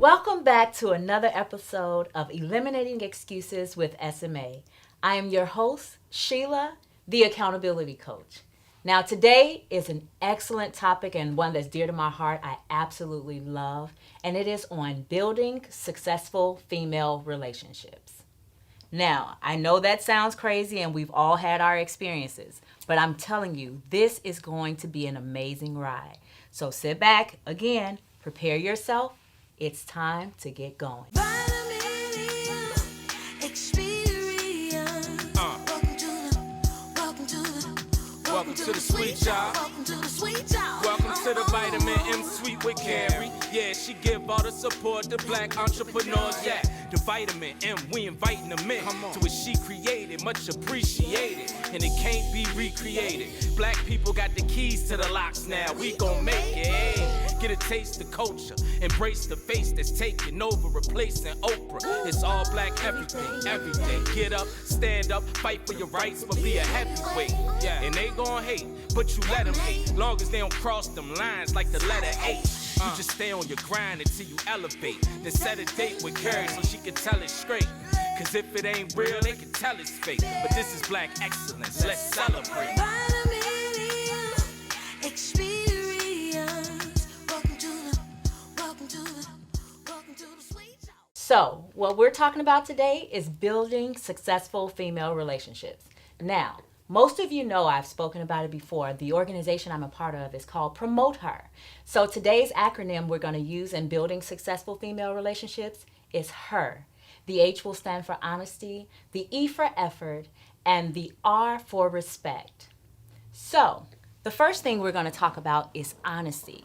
Welcome back to another episode of Eliminating Excuses with SMA. I am your host, Sheila, the accountability coach. Now, today is an excellent topic and one that's dear to my heart. I absolutely love, and it is on building successful female relationships. Now, I know that sounds crazy and we've all had our experiences, but I'm telling you, this is going to be an amazing ride. So sit back, again, prepare yourself. It's time to get going. Welcome to the sweet y'all. Welcome to the Vitamin M Suite with Carrie. Yeah, she give all the support to black entrepreneurs. Yeah, the Vitamin M, we inviting them in to what she created, much appreciated, and it can't be recreated. Black people got the keys to the locks now. We gon' make it. Hey. Get a taste of culture, embrace the face that's taking over, replacing Oprah. It's all black everything, every day. Get up, stand up, fight for your rights, but be a heavyweight. Yeah, and they gon' hate, but you let them hate. Long as they don't cross them lines like the letter H. You just stay on your grind until you elevate. Then set a date with Carrie so she can tell it straight. Cause if it ain't real, they can tell it's fake. But this is black excellence, let's celebrate. So, what we're talking about today is building successful female relationships. Now, most of you know I've spoken about it before. The organization I'm a part of is called Promote Her. So today's acronym we're going to use in building successful female relationships is HER. The H will stand for honesty, the E for effort, and the R for respect. So, the first thing we're going to talk about is honesty.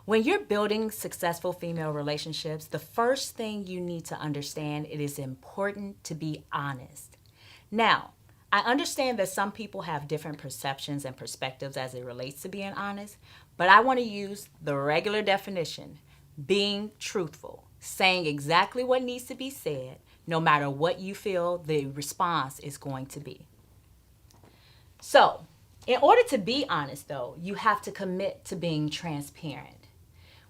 When you're building successful female relationships, the first thing you need to understand, it is important to be honest. Now, I understand that some people have different perceptions and perspectives as it relates to being honest, but I want to use the regular definition, being truthful, saying exactly what needs to be said, no matter what you feel the response is going to be. So, in order to be honest though, you have to commit to being transparent.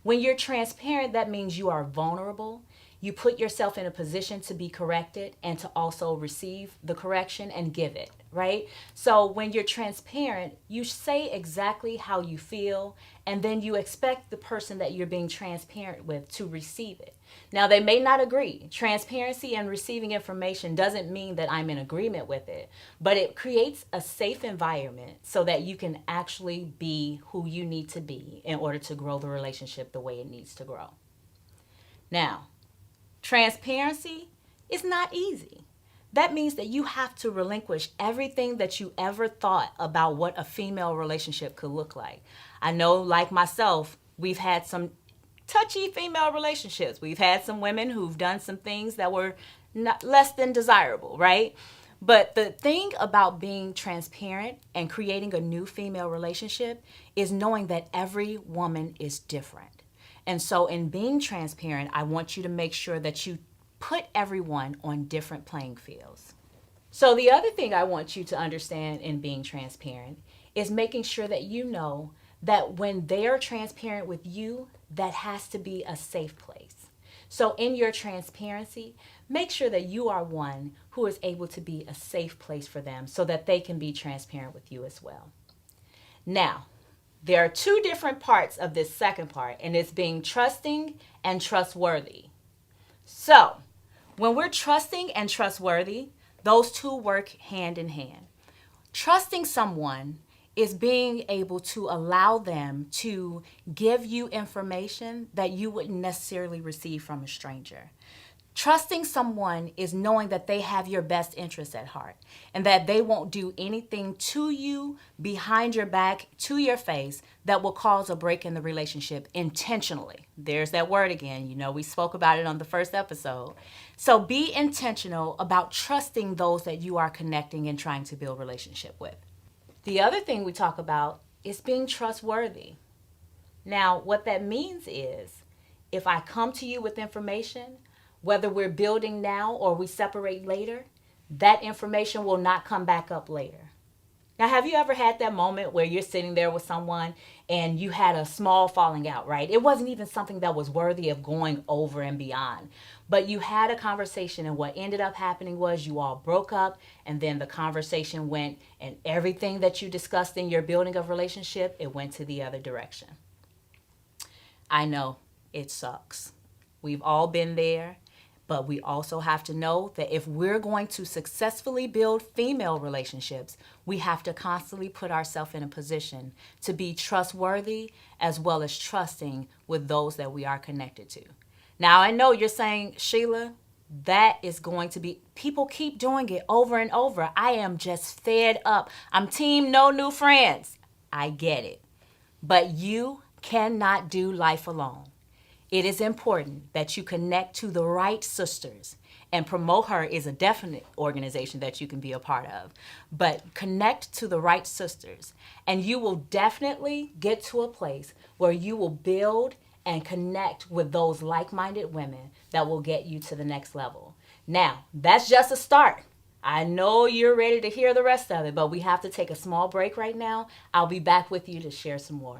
When you're transparent, that means you are vulnerable. You put yourself in a position to be corrected and to also receive the correction and give it, right? So when you're transparent, you say exactly how you feel, and then you expect the person that you're being transparent with to receive it. Now, they may not agree. Transparency and receiving information doesn't mean that I'm in agreement with it, but it creates a safe environment so that you can actually be who you need to be in order to grow the relationship the way it needs to grow. Now, transparency is not easy. That means that you have to relinquish everything that you ever thought about what a female relationship could look like. I know, like myself, we've had some touchy female relationships. We've had some women who've done some things that were not less than desirable, right? But the thing about being transparent and creating a new female relationship is knowing that every woman is different. And so in being transparent, I want you to make sure that you put everyone on different playing fields. So the other thing I want you to understand in being transparent is making sure that you know that when they're transparent with you, that has to be a safe place. So in your transparency, make sure that you are one who is able to be a safe place for them so that they can be transparent with you as well. Now, there are two different parts of this second part, and it's being trusting and trustworthy. So, when we're trusting and trustworthy, those two work hand in hand. Trusting someone is being able to allow them to give you information that you wouldn't necessarily receive from a stranger. Trusting someone is knowing that they have your best interests at heart and that they won't do anything to you, behind your back, to your face, that will cause a break in the relationship intentionally. There's that word again. You know, we spoke about it on the first episode. So be intentional about trusting those that you are connecting and trying to build relationship with. The other thing we talk about is being trustworthy. Now, what that means is if I come to you with information, whether we're building now or we separate later, that information will not come back up later. Now, have you ever had that moment where you're sitting there with someone and you had a small falling out, right? It wasn't even something that was worthy of going over and beyond. But you had a conversation, and what ended up happening was you all broke up, and then the conversation went, and everything that you discussed in your building of relationship, it went to the other direction. I know it sucks. We've all been there. But we also have to know that if we're going to successfully build female relationships, we have to constantly put ourselves in a position to be trustworthy as well as trusting with those that we are connected to. Now, I know you're saying, Sheila, that is going to be, people keep doing it over and over. I am just fed up. I'm team no new friends. I get it. But you cannot do life alone. It is important that you connect to the right sisters, and Promote Her is a definite organization that you can be a part of. But connect to the right sisters, and you will definitely get to a place where you will build and connect with those like-minded women that will get you to the next level. Now, that's just a start. I know you're ready to hear the rest of it, but we have to take a small break right now. I'll be back with you to share some more.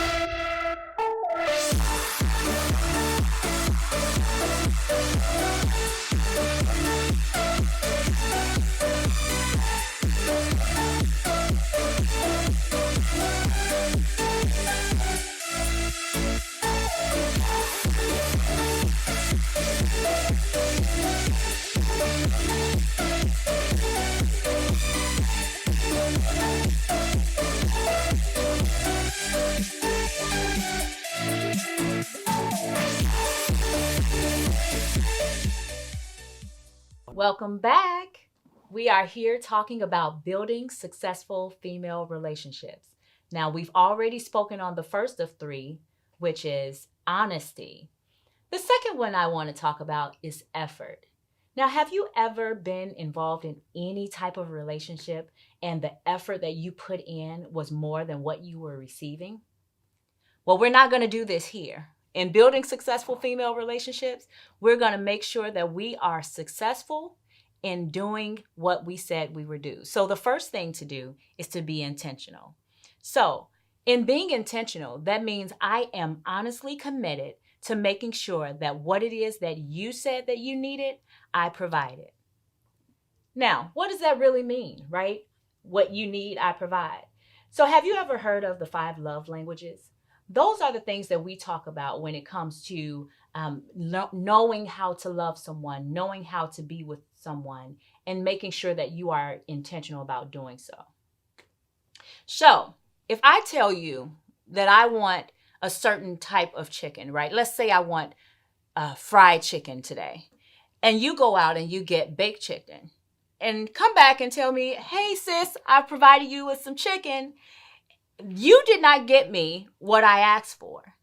Welcome back. We are here talking about building successful female relationships. Now, we've already spoken on the first of three, which is honesty. The second one I want to talk about is effort. Now, have you ever been involved in any type of relationship and the effort that you put in was more than what you were receiving? Well, we're not going to do this here. In building successful female relationships, we're going to make sure that we are successful in doing what we said we would do. So the first thing to do is to be intentional. So in being intentional, that means I am honestly committed to making sure that what it is that you said that you needed, I provided. Now, what does that really mean, right? What you need, I provide. So have you ever heard of the 5 love languages? Those are the things that we talk about when it comes to knowing how to love someone, knowing how to be with someone, and making sure that you are intentional about doing so. So if I tell you that I want a certain type of chicken, right? Let's say I want fried chicken today, and you go out and you get baked chicken and come back and tell me, hey sis, I provided you with some chicken. You did not get me what I asked for.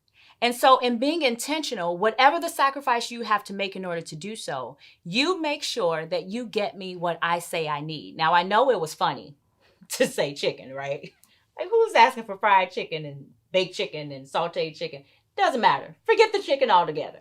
And so in being intentional, whatever the sacrifice you have to make in order to do so, you make sure that you get me what I say I need. Now, I know it was funny to say chicken, right? Like, who's asking for fried chicken and baked chicken and sauteed chicken? Doesn't matter. Forget the chicken altogether.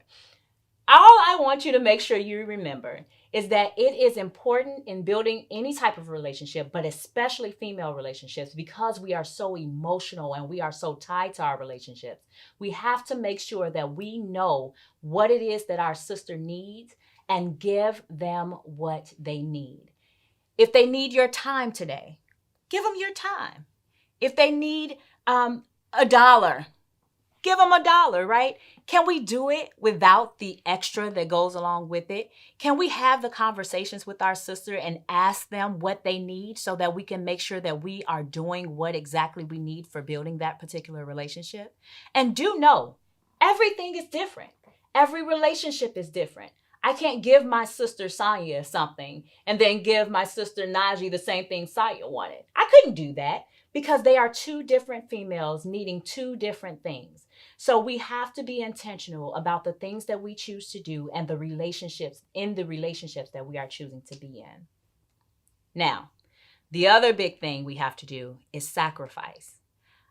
All I want you to make sure you remember is that it is important in building any type of relationship, but especially female relationships, because we are so emotional and we are so tied to our relationships. We have to make sure that we know what it is that our sister needs and give them what they need. If they need your time today, give them your time. If they need $1, give them $1, right? Can we do it without the extra that goes along with it? Can we have the conversations with our sister and ask them what they need so that we can make sure that we are doing what exactly we need for building that particular relationship? And do know, everything is different. Every relationship is different. I can't give my sister Sonia something and then give my sister Najee the same thing Saya wanted. I couldn't do that because they are 2 different females needing 2 different things. So we have to be intentional about the things that we choose to do and the relationships that we are choosing to be in. Now, the other big thing we have to do is sacrifice.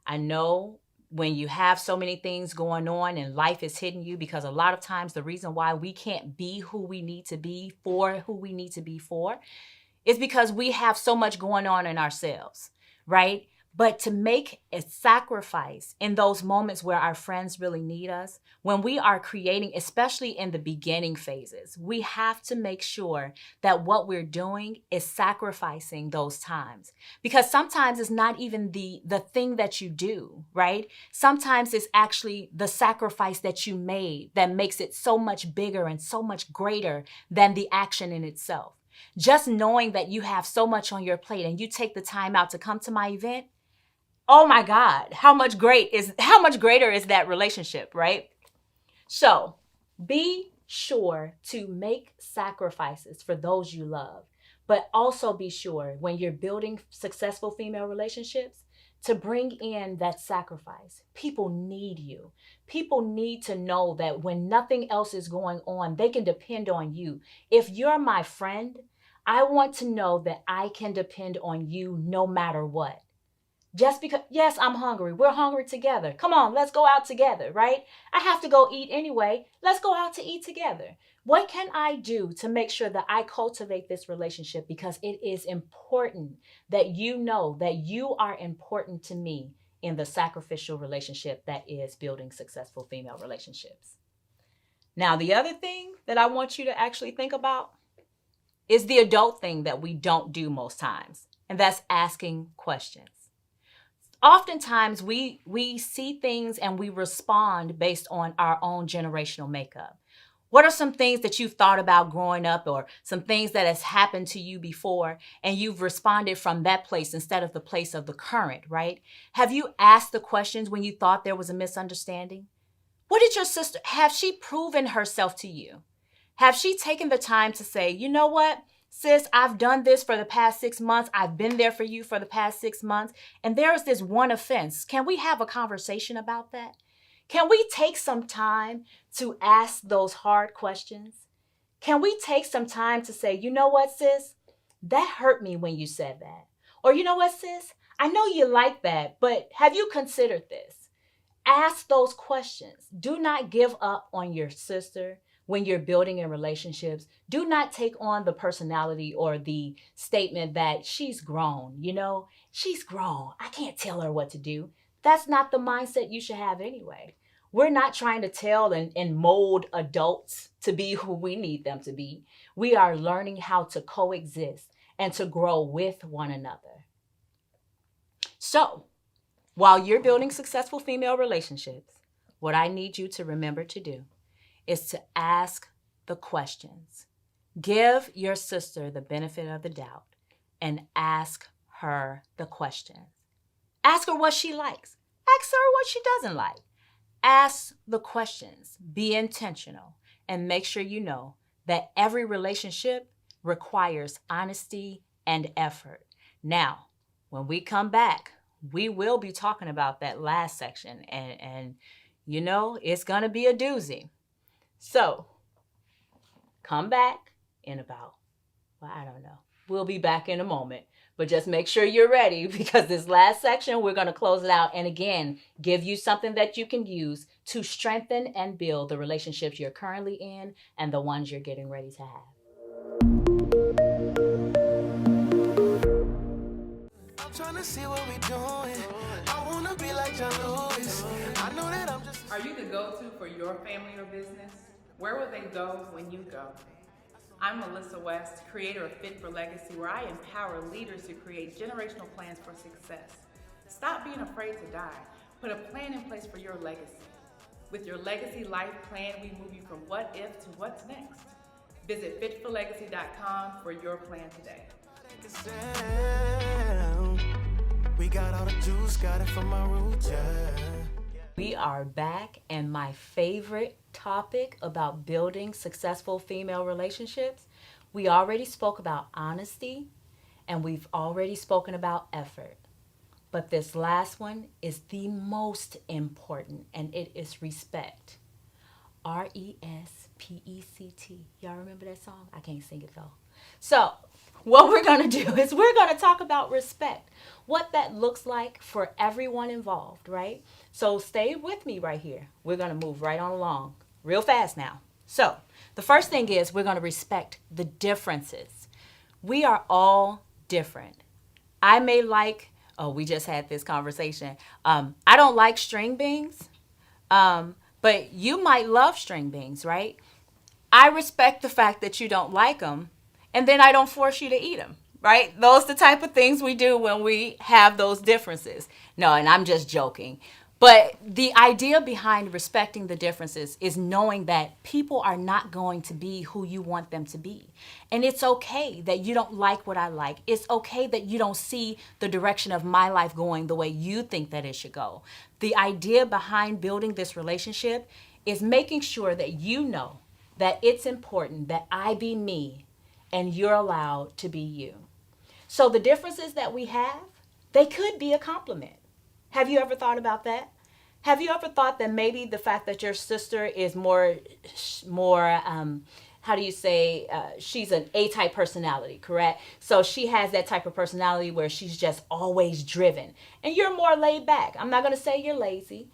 I know when you have so many things going on and life is hitting you, because a lot of times the reason why we can't be who we need to be for who we need to be for is because we have so much going on in ourselves, right? But to make a sacrifice in those moments where our friends really need us, when we are creating, especially in the beginning phases, we have to make sure that what we're doing is sacrificing those times. Because sometimes it's not even the thing that you do, right? Sometimes it's actually the sacrifice that you made that makes it so much bigger and so much greater than the action in itself. Just knowing that you have so much on your plate and you take the time out to come to my event, oh my God, how much greater is that relationship, right? So be sure to make sacrifices for those you love, but also be sure when you're building successful female relationships to bring in that sacrifice. People need you. People need to know that when nothing else is going on, they can depend on you. If you're my friend, I want to know that I can depend on you no matter what. Just because, yes, I'm hungry. We're hungry together. Come on, let's go out together, right? I have to go eat anyway. Let's go out to eat together. What can I do to make sure that I cultivate this relationship? Because it is important that you know that you are important to me in the sacrificial relationship that is building successful female relationships. Now, the other thing that I want you to actually think about is the adult thing that we don't do most times, and that's asking questions. Oftentimes, we see things and we respond based on our own generational makeup. What are some things that you've thought about growing up, or some things that has happened to you before and you've responded from that place instead of the place of the current, right? Have you asked the questions when you thought there was a misunderstanding? What did your sister, have she proven herself to you? Have she taken the time to say, you know what? Sis, I've done this for the past 6 months. I've been there for you for the past 6 months. And there is this one offense. Can we have a conversation about that? Can we take some time to ask those hard questions? Can we take some time to say, you know what, sis? That hurt me when you said that. Or you know what, sis? I know you like that, but have you considered this? Ask those questions. Do not give up on your sister. When you're building in relationships, do not take on the personality or the statement that she's grown, she's grown. I can't tell her what to do. That's not the mindset you should have anyway. We're not trying to tell and mold adults to be who we need them to be. We are learning how to coexist and to grow with one another. So, while you're building successful female relationships, what I need you to remember to do is to ask the questions. Give your sister the benefit of the doubt and ask her the questions. Ask her what she likes. Ask her what she doesn't like. Ask the questions. Be intentional and make sure you know that every relationship requires honesty and effort. Now, when we come back, we will be talking about that last section and it's going to be a doozy. So, come back in about, I don't know. We'll be back in a moment. But just make sure you're ready because this last section, we're going to close it out and again, give you something that you can use to strengthen and build the relationships you're currently in and the ones you're getting ready to have. I'm trying to see what we're doing. I want to be like John Lewis. I know that I'm just... Are you the go-to for your family or business? Where will they go when you go? I'm Melissa West, creator of Fit for Legacy, where I empower leaders to create generational plans for success. Stop being afraid to die. Put a plan in place for your legacy. With your Legacy Life Plan, we move you from what if to what's next. Visit fitforlegacy.com for your plan today. We got all the juice, got it from my roots, yeah. We are back, and my favorite topic about building successful female relationships, we already spoke about honesty, and we've already spoken about effort. But this last one is the most important, and it is respect. R-E-S-P-E-C-T. Y'all remember that song? I can't sing it though. So what we're going to do is we're going to talk about respect, what that looks like for everyone involved, right? So stay with me right here. We're going to move right on along real fast now. So the first thing is we're going to respect the differences. We are all different. I may like Oh, we just had this conversation. I don't like string beans, but you might love string beans, right? I respect the fact that you don't like them, and then I don't force you to eat them, right? Those the type of things we do when we have those differences. No, and I'm just joking. But the idea behind respecting the differences is knowing that people are not going to be who you want them to be. And it's okay that you don't like what I like. It's okay that you don't see the direction of my life going the way you think that it should go. The idea behind building this relationship is making sure that you know that it's important that I be me and you're allowed to be you. So the differences that we have, they could be a compliment. Have you ever thought about that? Have you ever thought that maybe the fact that your sister is more, how do you say, she's an A-type personality, correct? So she has that type of personality where she's just always driven. And you're more laid back. I'm not going to say you're lazy,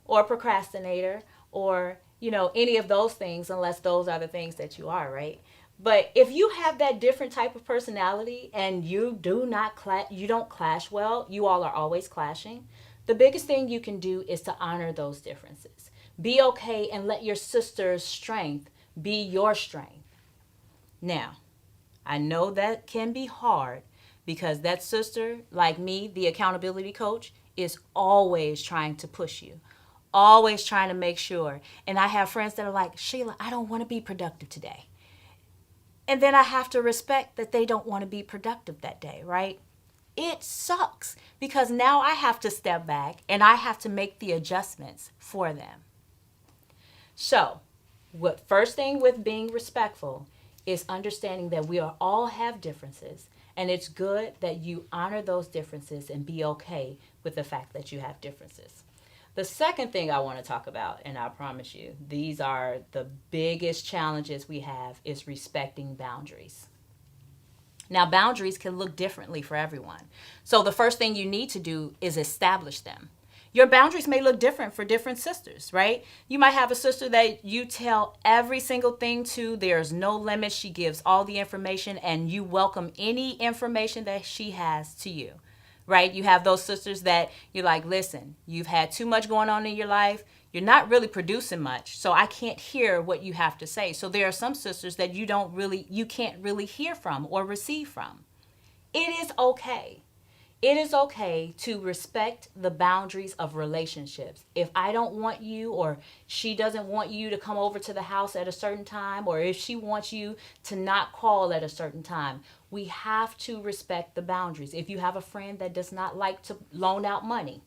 or procrastinator or, any of those things unless those are the things that you are, right? But if you have that different type of personality and you don't clash well, you all are always clashing. The biggest thing you can do is to honor those differences. Be okay and let your sister's strength be your strength. Now, I know that can be hard because that sister, like me, the accountability coach, is always trying to push you, always trying to make sure. And I have friends that are like, Sheila, I don't want to be productive today. And then I have to respect that they don't want to be productive that day, right? It sucks because now I have to step back and I have to make the adjustments for them. So, first thing with being respectful is understanding that we all have differences, and it's good that you honor those differences and be okay with the fact that you have differences. The second thing I want to talk about, and I promise you, these are the biggest challenges we have, is respecting boundaries. Now, boundaries can look differently for everyone. So the first thing you need to do is establish them. Your boundaries may look different for different sisters, right? You might have a sister that you tell every single thing to. There's no limit. She gives all the information, and you welcome any information that she has to you. Right? You have those sisters that you're like, listen, you've had too much going on in your life. You're not really producing much, so I can't hear what you have to say. So there are some sisters that you can't really hear from or receive from. It is okay. It is okay to respect the boundaries of relationships. If I don't want you, or she doesn't want you to come over to the house at a certain time, or if she wants you to not call at a certain time, we have to respect the boundaries. If you have a friend that does not like to loan out money,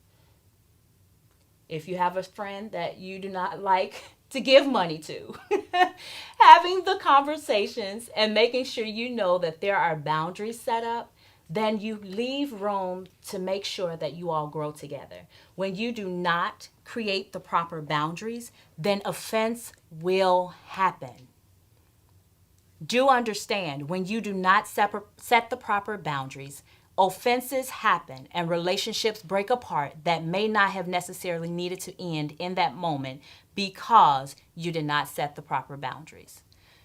if you have a friend that you do not like to give money to, having the conversations and making sure you know that there are boundaries set up, then you leave room to make sure that you all grow together. When you do not create the proper boundaries, then offense will happen. Do understand, when you do not set the proper boundaries, offenses happen and relationships break apart that may not have necessarily needed to end in that moment because you did not set the proper boundaries.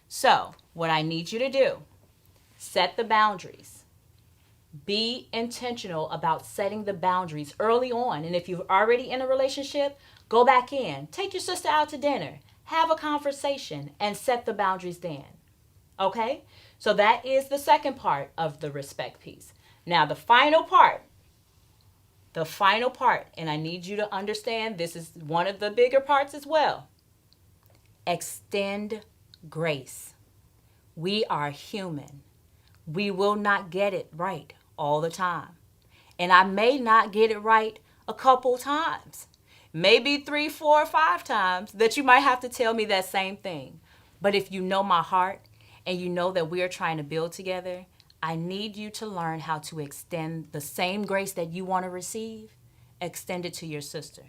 So, what I need you to do, set the boundaries. Be intentional about setting the boundaries early on. And if you're already in a relationship, go back in. Take your sister out to dinner. Have a conversation and set the boundaries then. Okay? So that is the second part of the respect piece. Now, the final part, and I need you to understand this is one of the bigger parts as well. Extend grace. We are human. We will not get it right all the time. And I may not get it right a couple times. Maybe 3, 4, 5 times that you might have to tell me that same thing. But if you know my heart and you know that we are trying to build together, I need you to learn how to extend the same grace that you want to receive, extend it to your sister.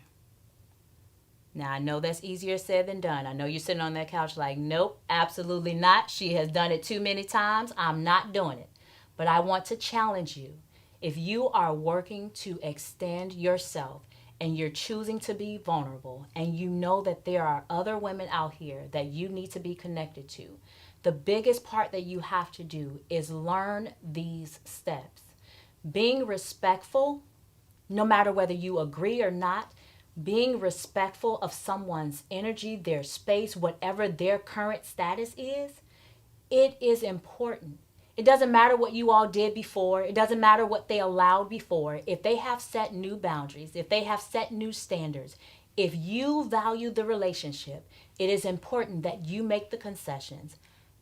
Now, I know that's easier said than done. I know you're sitting on that couch like, nope, absolutely not. She has done it too many times. I'm not doing it. But I want to challenge you. If you are working to extend yourself and you're choosing to be vulnerable and you know that there are other women out here that you need to be connected to, the biggest part that you have to do is learn these steps. Being respectful, no matter whether you agree or not, being respectful of someone's energy, their space, whatever their current status is, it is important. It doesn't matter what you all did before. It doesn't matter what they allowed before. If they have set new boundaries, if they have set new standards, if you value the relationship, it is important that you make the concessions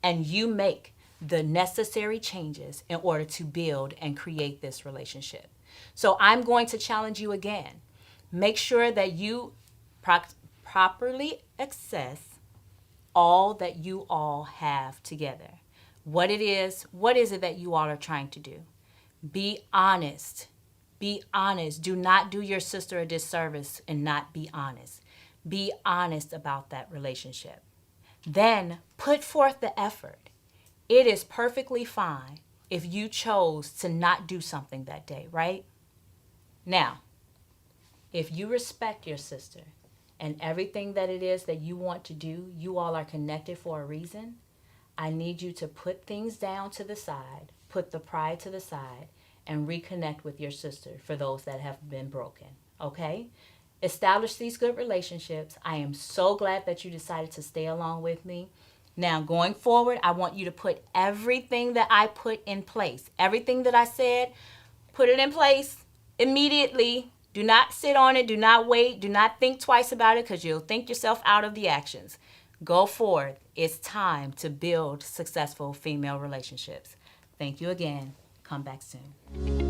and you make the necessary changes in order to build and create this relationship. So I'm going to challenge you again. Make sure that you properly assess all that you all have together. What is it that you all are trying to do? Be honest. Be honest. Do not do your sister a disservice and not be honest. Be honest about that relationship. Then put forth the effort. It is perfectly fine if you chose to not do something that day, right? Now, if you respect your sister and everything that it is that you want to do, you all are connected for a reason. I need you to put things down to the side, put the pride to the side, and reconnect with your sister for those that have been broken, okay? Establish these good relationships. I am so glad that you decided to stay along with me. Now, going forward, I want you to put everything that I put in place. Everything that I said, put it in place immediately. Do not sit on it. Do not wait. Do not think twice about it because you'll think yourself out of the actions. Go forward. It's time to build successful female relationships. Thank you again. Come back soon.